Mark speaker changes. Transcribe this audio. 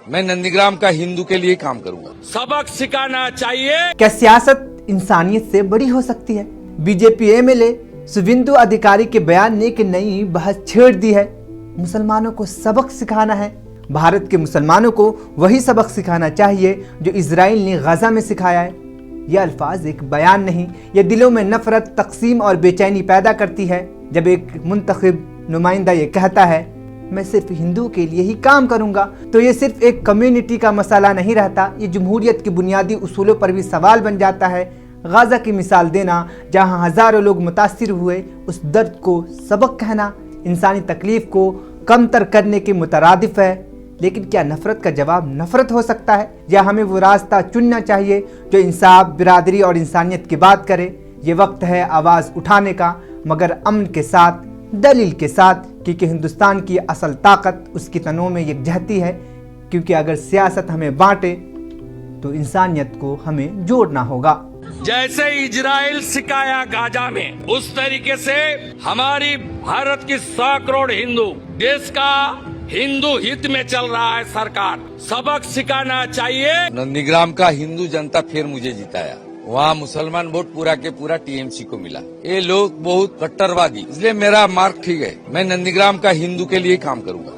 Speaker 1: मैं नंदीग्राम का हिंदू के लिए काम करूंगा।
Speaker 2: सबक सिखाना चाहिए।
Speaker 3: क्या सियासत इंसानियत से बड़ी हो सकती है? बीजेपी एमएलए शुभेंदु अधिकारी के बयान ने एक नई बहस छेड़ दी है। मुसलमानों को सबक सिखाना है। भारत के मुसलमानों को वही सबक सिखाना चाहिए जो इजराइल ने गजा में सिखाया है। यह अल्फाज एक बयान नहीं, यह दिलों में नफरत, तकसीम और बेचैनी पैदा करती है। जब एक मुंतखब नुमाइंदा ये कहता है मैं सिर्फ हिंदू के लिए ही काम करूंगा, तो ये सिर्फ एक कम्युनिटी का मसला नहीं रहता, ये जमहूरियत के बुनियादी उसूलों पर भी सवाल बन जाता है। गाजा की मिसाल देना, जहां हजारों लोग मुतासिर हुए, उस दर्द को सबक कहना इंसानी तकलीफ को कमतर करने के मुतरादिफ है। लेकिन क्या नफरत का जवाब नफरत हो सकता है? या हमें वो रास्ता चुनना चाहिए जो इंसाफ, बिरादरी और इंसानियत की बात करे? ये वक्त है आवाज़ उठाने का, मगर अमन के साथ, दलील के साथ, क्योंकि हिंदुस्तान की असल ताकत उसकी तनों में यकजहती है। क्योंकि अगर सियासत हमें बांटे तो इंसानियत को हमें जोड़ना होगा।
Speaker 2: जैसे इजराइल सिखाया गाजा में, उस तरीके से हमारी भारत की 100 करोड़ हिंदू, देश का हिंदू हित में चल रहा है। सरकार सबक सिखाना चाहिए।
Speaker 1: नंदीग्राम का हिंदू जनता फिर मुझे जिताया। वहाँ मुसलमान वोट पूरा के पूरा टीएमसी को मिला। ये लोग बहुत कट्टरवादी, इसलिए मेरा मार्क ठीक है। मैं नंदीग्राम का हिंदू के लिए काम करूंगा।